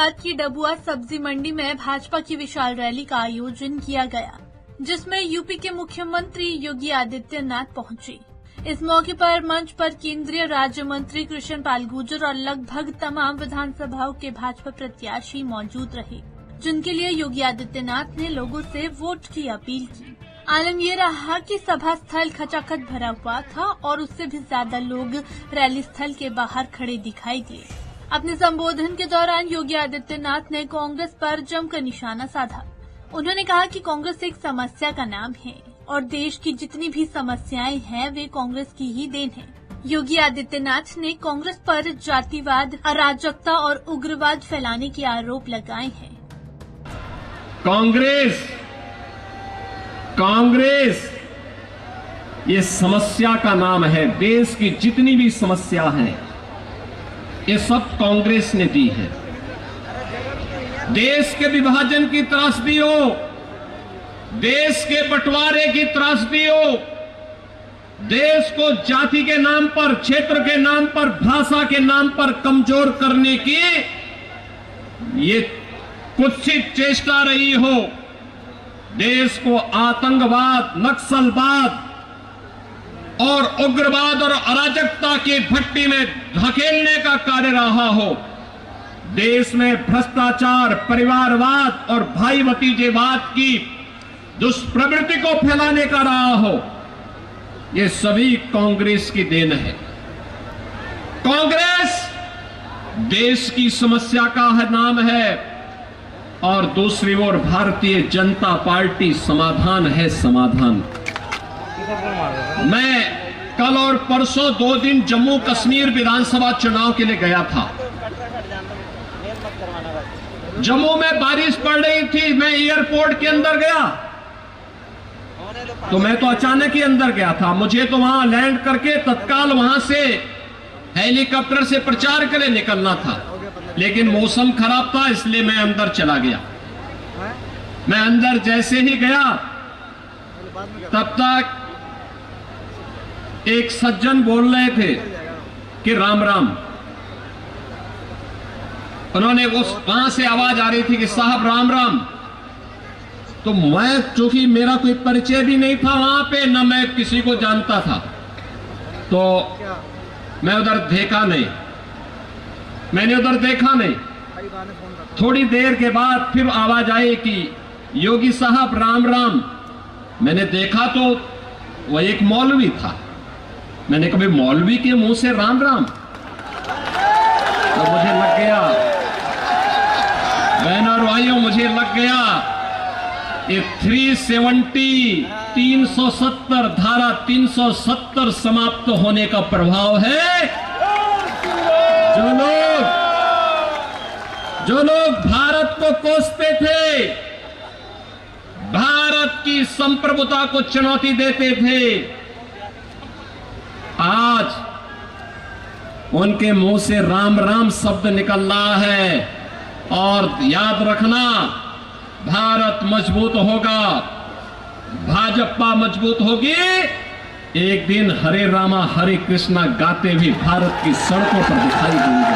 इलाहाबाद की डबुआ सब्जी मंडी में भाजपा की विशाल रैली का आयोजन किया गया, जिसमें यूपी के मुख्यमंत्री योगी आदित्यनाथ पहुंचे। इस मौके पर मंच पर केंद्रीय राज्य मंत्री कृष्ण पाल गुर्जर और लगभग तमाम विधानसभाओं के भाजपा प्रत्याशी मौजूद रहे, जिनके लिए योगी आदित्यनाथ ने लोगों से वोट की अपील की। आलम ये रहा कि सभा स्थल खचाखच भरा हुआ था और उससे भी ज्यादा लोग रैली स्थल के बाहर खड़े दिखाई दिए। अपने संबोधन के दौरान योगी आदित्यनाथ ने कांग्रेस पर जमकर निशाना साधा। उन्होंने कहा कि कांग्रेस एक समस्या का नाम है और देश की जितनी भी समस्याएं हैं वे कांग्रेस की ही देन है। योगी आदित्यनाथ ने कांग्रेस पर जातिवाद, अराजकता और उग्रवाद फैलाने के आरोप लगाए हैं। कांग्रेस ये समस्या का नाम है। देश की जितनी भी समस्या है ये सब कांग्रेस ने दी है। देश के विभाजन की त्रासदी हो, देश के बंटवारे की त्रासदी हो, देश को जाति के नाम पर, क्षेत्र के नाम पर, भाषा के नाम पर कमजोर करने की ये कुत्सित चेष्टा रही हो, देश को आतंकवाद, नक्सलवाद और उग्रवाद और अराजकता की भट्टी में धकेलने का कार्य रहा हो, देश में भ्रष्टाचार, परिवारवाद और भाई भतीजेवाद की दुष्प्रवृत्ति को फैलाने का रहा हो, ये सभी कांग्रेस की देन है। कांग्रेस देश की समस्या का नाम है और दूसरी ओर भारतीय जनता पार्टी समाधान है, समाधान। मैं कल और परसों 2 दिन जम्मू कश्मीर विधानसभा चुनाव के लिए गया था। जम्मू में बारिश पड़ रही थी, मैं एयरपोर्ट के अंदर गया तो मैं तो अचानक ही अंदर गया था। मुझे तो वहां लैंड करके तत्काल वहां से हेलीकॉप्टर से प्रचार के लिए निकलना था, लेकिन मौसम खराब था इसलिए मैं अंदर चला गया। मैं अंदर जैसे ही गया तब तक एक सज्जन बोल रहे थे कि राम राम। उन्होंने वहां से आवाज आ रही थी कि साहब राम राम। तो मैं, चूंकि मेरा कोई परिचय भी नहीं था वहां पे, न मैं किसी को जानता था, तो मैं उधर देखा नहीं, मैंने उधर देखा नहीं। थोड़ी देर के बाद फिर आवाज आई कि योगी साहब राम राम। मैंने देखा तो वह एक मौलवी था। मैंने कभी मौलवी के मुंह से राम राम, तो मुझे लग गया, बहनों और भाइयों, मुझे लग गया ये 370 धारा 370 समाप्त होने का प्रभाव है। जो लोग भारत को कोसते थे, भारत की संप्रभुता को चुनौती देते थे, आज उनके मुंह से राम राम शब्द निकल रहा है। और याद रखना, भारत मजबूत होगा, भाजपा मजबूत होगी, एक दिन हरे रामा हरे कृष्णा गाते हुए भारत की सड़कों पर दिखाई देंगे।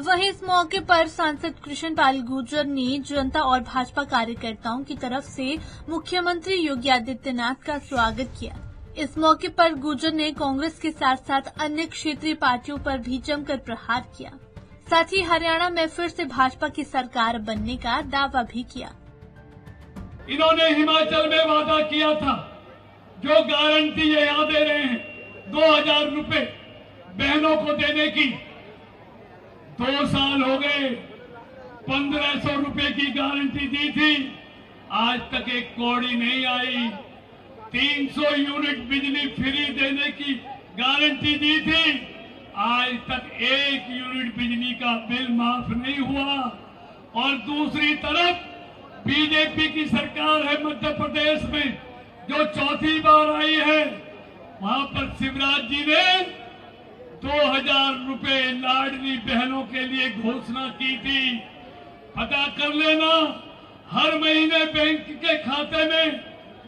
वहीं इस मौके पर सांसद कृष्ण पाल गुर्जर ने जनता और भाजपा कार्यकर्ताओं की तरफ से मुख्यमंत्री योगी आदित्यनाथ का स्वागत किया। इस मौके पर गुर्जर ने कांग्रेस के साथ साथ अन्य क्षेत्रीय पार्टियों पर भी जमकर प्रहार किया। साथ ही हरियाणा में फिर से भाजपा की सरकार बनने का दावा भी किया। इन्होंने हिमाचल में वादा किया था, जो गारंटी ये यहाँ दे रहे हैं 2000 रुपए बहनों को देने की। 2 साल हो गए, 1500 रुपए की गारंटी दी थी, आज तक एक कौड़ी नहीं आई। 300 यूनिट बिजली फ्री देने की गारंटी दी थी, आज तक 1 यूनिट बिजली का बिल माफ नहीं हुआ। और दूसरी तरफ बीजेपी की सरकार है मध्य प्रदेश में, जो चौथी बार आई है, वहां पर शिवराज जी ने 2000 रुपए लाडली बहनों के लिए घोषणा की थी। पता कर लेना, हर महीने बैंक के खाते में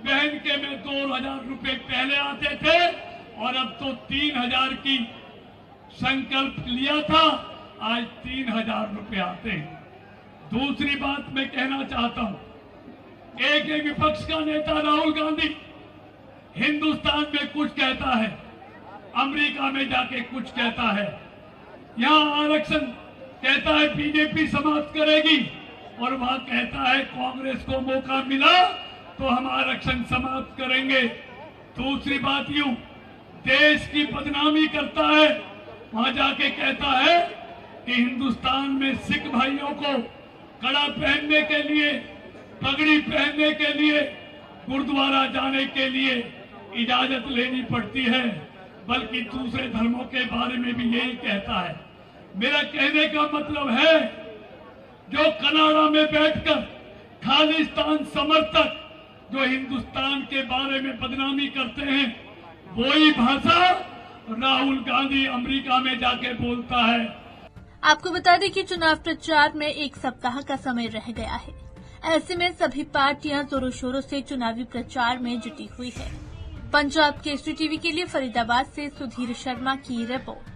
बहन के में 2000 रुपए पहले आते थे और अब तो 3000 की संकल्प लिया था, आज 3,000 रुपए आते हैं। दूसरी बात मैं कहना चाहता हूं, एक विपक्ष का नेता राहुल गांधी हिंदुस्तान में कुछ कहता है, अमेरिका में जाके कुछ कहता है, यहां आरक्षण कहता है बीजेपी समाप्त करेगी और वहां कहता है कांग्रेस को मौका मिला तो हम आरक्षण समाप्त करेंगे। दूसरी बात यूं, देश की बदनामी करता है, वहां जाके कहता है कि हिंदुस्तान में सिख भाइयों को कड़ा पहनने के लिए, पगड़ी पहनने के लिए, गुरुद्वारा जाने के लिए इजाजत लेनी पड़ती है, बल्कि दूसरे धर्मों के बारे में भी यही कहता है। मेरा कहने का मतलब है, जो कनाडा में बैठकर खालिस्तान समर्थक जो हिंदुस्तान के बारे में बदनामी करते हैं, वही भाषा राहुल गांधी अमेरिका में जाके बोलता है। आपको बता दें कि चुनाव प्रचार में 1 सप्ताह का समय रह गया है। ऐसे में सभी पार्टियां जोरों शोरों से चुनावी प्रचार में जुटी हुई है। पंजाब केसरी टीवी के लिए फरीदाबाद से सुधीर शर्मा की रिपोर्ट।